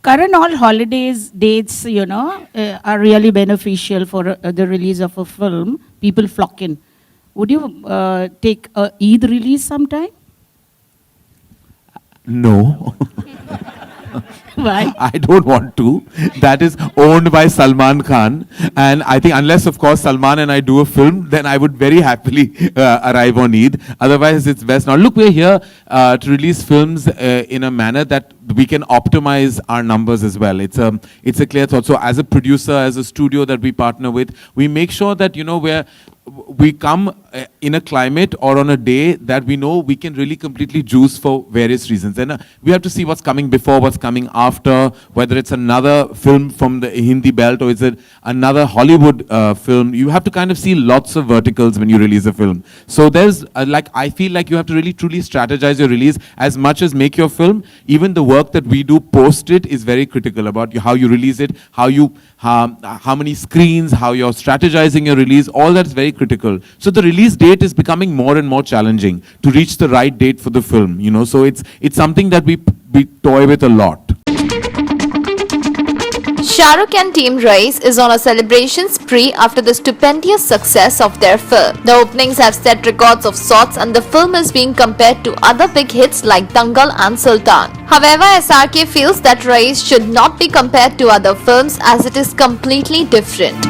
Karan, all holidays, dates, are really beneficial for the release of a film. People flock in. Would you take a Eid release sometime? No. Why? I don't want to. That is owned by Salman Khan. And I think unless, of course, Salman and I do a film, then I would very happily arrive on Eid. Otherwise, it's best not. Look, we're here to release films in a manner that we can optimize our numbers as well. It's a clear thought. So as a producer, as a studio that we partner with, we make sure that, we come in a climate or on a day that we know we can really completely juice for various reasons. And we have to see what's coming before, what's coming after, whether it's another film from the Hindi belt or is it another Hollywood film. You have to kind of see lots of verticals when you release a film. So there's, I feel like you have to really truly strategize your release as much as make your film. Even the work that we do post it is very critical about how you release it, how many screens, how you're strategizing your release, all that's very critical. So the release date is becoming more and more challenging to reach the right date for the film, So it's something that we toy with a lot. Shahrukh and Team Raees is on a celebration spree after the stupendous success of their film. The openings have set records of sorts and the film is being compared to other big hits like Dangal and Sultan. However, SRK feels that Raees should not be compared to other films as it is completely different.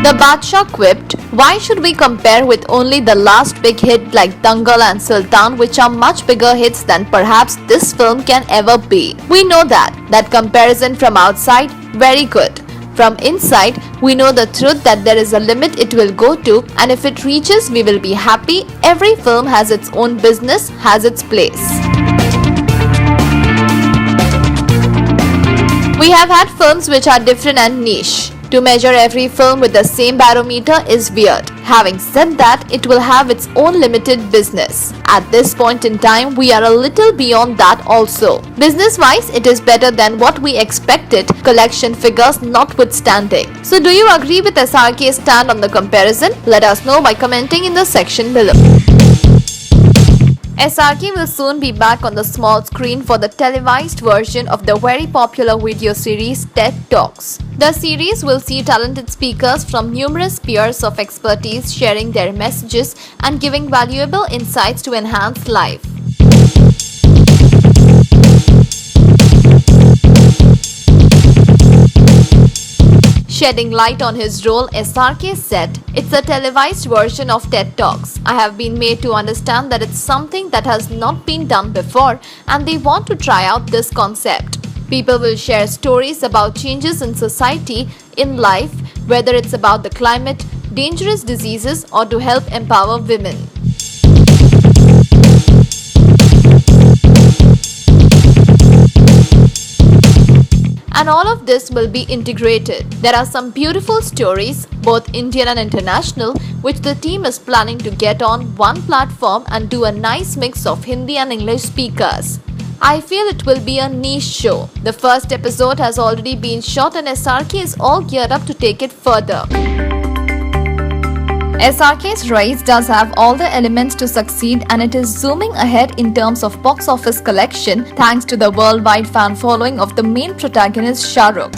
The Badshah quipped, "Why should we compare with only the last big hit like Dangal and Sultan, which are much bigger hits than perhaps this film can ever be? We know that comparison from outside, very good. From inside, we know the truth that there is a limit it will go to, and if it reaches, we will be happy. Every film has its own business, has its place." We have had films which are different and niche. To measure every film with the same barometer is weird. Having said that, it will have its own limited business. At this point in time, we are a little beyond that also. Business-wise, it is better than what we expected, collection figures notwithstanding. So do you agree with SRK's stand on the comparison? Let us know by commenting in the section below. SRK will soon be back on the small screen for the televised version of the very popular video series TED Talks. The series will see talented speakers from numerous spheres of expertise sharing their messages and giving valuable insights to enhance life. Shedding light on his role, SRK said, "It's a televised version of TED Talks. I have been made to understand that it's something that has not been done before and they want to try out this concept. People will share stories about changes in society, in life, whether it's about the climate, dangerous diseases or to help empower women." And all of this will be integrated. There are some beautiful stories, both Indian and international, which the team is planning to get on one platform and do a nice mix of Hindi and English speakers. I feel it will be a niche show. The first episode has already been shot and SRK is all geared up to take it further. SRK's Raees does have all the elements to succeed and it is zooming ahead in terms of box office collection thanks to the worldwide fan following of the main protagonist Shahrukh.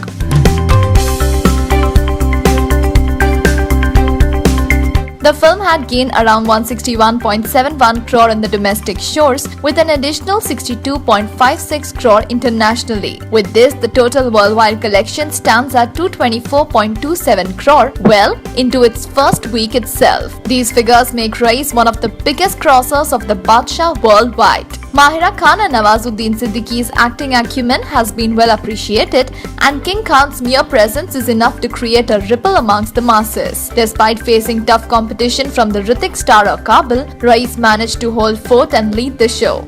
The film had gained around 161.71 crore in the domestic shores with an additional 62.56 crore internationally. With this, the total worldwide collection stands at 224.27 crore, well into its first week itself. These figures make Raees one of the biggest crossers of the Badshah worldwide. Mahira Khan and Nawazuddin Siddiqui's acting acumen has been well appreciated and King Khan's mere presence is enough to create a ripple amongst the masses. Despite facing tough competition from the Hrithik star of Kabul, Raees managed to hold forth and lead the show.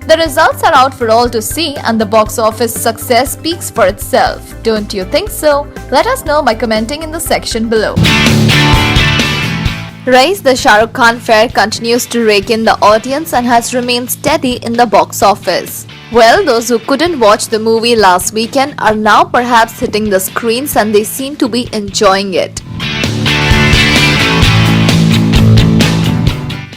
The results are out for all to see and the box office success speaks for itself. Don't you think so? Let us know by commenting in the section below. Raees, the Shahrukh Khan fare continues to rake in the audience and has remained steady in the box office. Well, those who couldn't watch the movie last weekend are now perhaps hitting the screens and they seem to be enjoying it.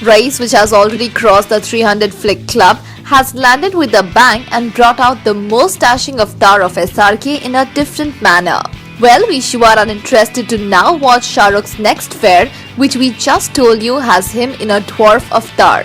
Raees, which has already crossed the 300 flick club, has landed with a bang and brought out the most dashing avatar of SRK in a different manner. Well, we sure are uninterested to now watch Shahrukh's next fare, which we just told you has him in a dwarf avatar.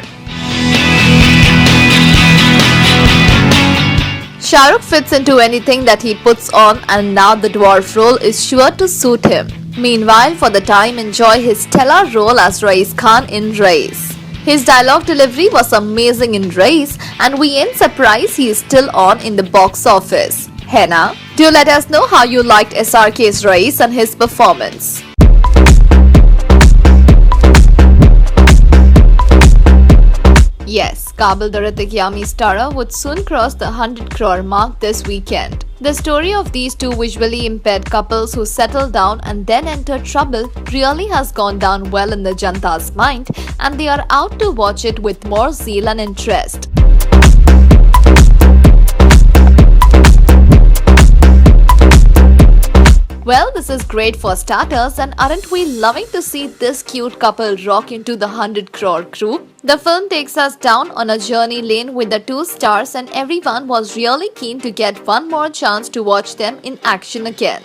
Shahrukh fits into anything that he puts on, and now the dwarf role is sure to suit him. Meanwhile, for the time, enjoy his stellar role as Raees Khan in Raees. His dialogue delivery was amazing in Raees, and we ain't surprised he is still on in the box office. Henna, do let us know how you liked SRK's Raees and his performance. Yes, Kabul the Hrithik Yami starrer would soon cross the 100 crore mark this weekend. The story of these two visually impaired couples who settle down and then enter trouble really has gone down well in the Janta's mind, and they are out to watch it with more zeal and interest. Well, this is great for starters, and aren't we loving to see this cute couple rock into the 100 crore group? The film takes us down on a journey lane with the two stars, and everyone was really keen to get one more chance to watch them in action again.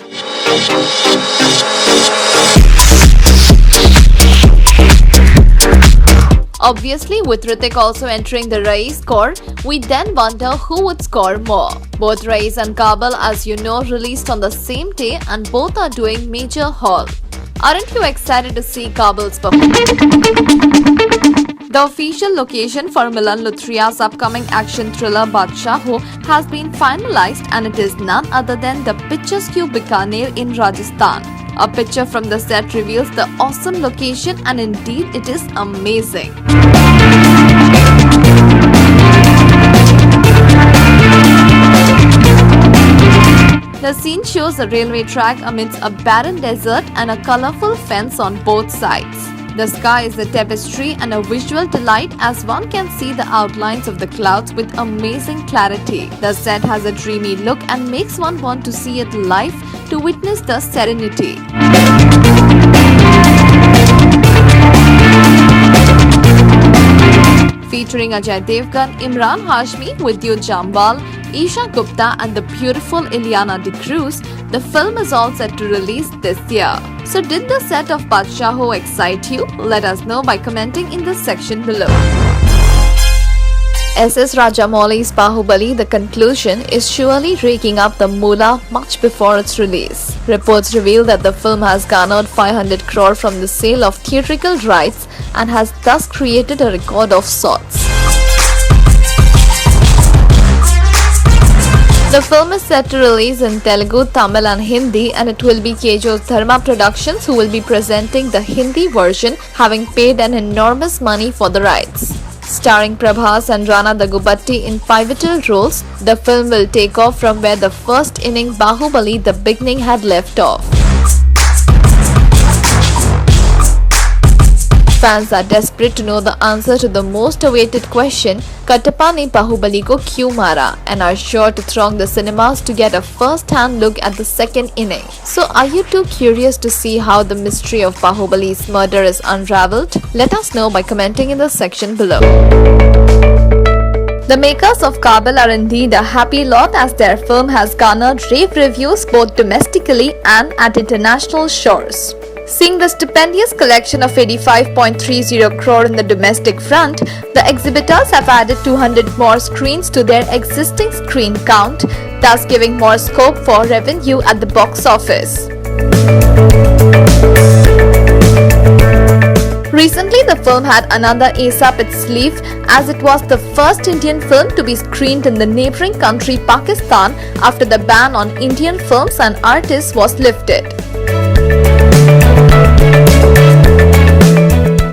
Obviously, with Hrithik also entering the Raees score, we then wonder who would score more. Both Raees and Kabul, as you know, released on the same day, and both are doing major haul. Aren't you excited to see Kabul's performance? The official location for Milan Luthria's upcoming action thriller Badshaho has been finalized, and it is none other than the picturesque Bikaner in Rajasthan. A picture from the set reveals the awesome location, and indeed it is amazing. The scene shows a railway track amidst a barren desert and a colorful fence on both sides. The sky is a tapestry and a visual delight, as one can see the outlines of the clouds with amazing clarity. The set has a dreamy look and makes one want to see it live to witness the serenity. Featuring Ajay Devgan, Imran Hashmi, Vidyut Jambal, Isha Gupta and the beautiful Ileana D'Cruz, the film is all set to release this year. So did the set of Badshaho excite you? Let us know by commenting in the section below. S.S. Rajamouli's Bahubali, The Conclusion, is surely raking up the moolah much before its release. Reports reveal that the film has garnered 500 crore from the sale of theatrical rights and has thus created a record of sorts. The film is set to release in Telugu, Tamil and Hindi, and it will be Kejo's Dharma Productions who will be presenting the Hindi version, having paid an enormous money for the rights. Starring Prabhas and Rana Daggubati in pivotal roles, the film will take off from where the first inning Bahubali The Beginning had left off. Fans are desperate to know the answer to the most awaited question, Kattappa ne Bahubali ko kyun mara, and are sure to throng the cinemas to get a first-hand look at the second inning. So are you too curious to see how the mystery of Bahubali's murder is unraveled? Let us know by commenting in the section below. The makers of Kabul are indeed a happy lot, as their film has garnered rave reviews both domestically and at international shores. Seeing the stupendous collection of 85.30 crore in the domestic front, the exhibitors have added 200 more screens to their existing screen count, thus giving more scope for revenue at the box office. Recently, the film had another ace up its sleeve, as it was the first Indian film to be screened in the neighbouring country Pakistan after the ban on Indian films and artists was lifted.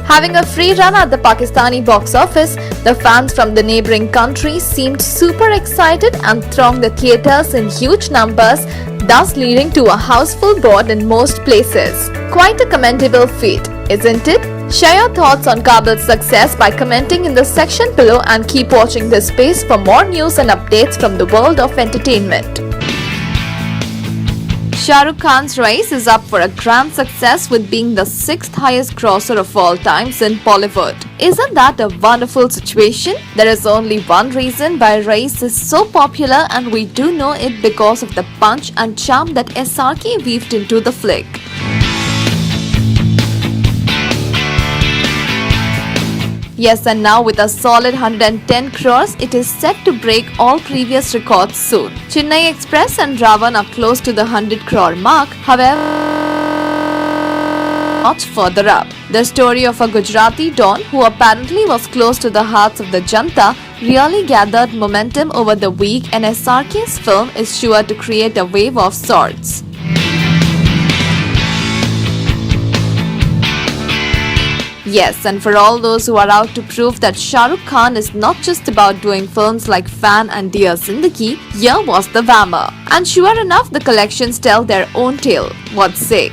Having a free run at the Pakistani box office, the fans from the neighbouring country seemed super excited and thronged the theatres in huge numbers, thus leading to a houseful board in most places. Quite a commendable feat, isn't it? Share your thoughts on Kabul's success by commenting in the section below, and keep watching this space for more news and updates from the world of entertainment. Shahrukh Khan's Raees is up for a grand success with being the 6th highest grosser of all times in Bollywood. Isn't that a wonderful situation? There is only one reason why Raees is so popular, and we do know it because of the punch and charm that SRK weaved into the flick. Yes, and now with a solid 110 crores, it is set to break all previous records soon. Chennai Express and Ravan are close to the 100 crore mark, however, much further up. The story of a Gujarati Don who apparently was close to the hearts of the Janta really gathered momentum over the week, and SRK's film is sure to create a wave of sorts. Yes, and for all those who are out to prove that Shahrukh Khan is not just about doing films like Fan and Dear Zindagi, here was the Vammer. And sure enough, the collections tell their own tale. What say?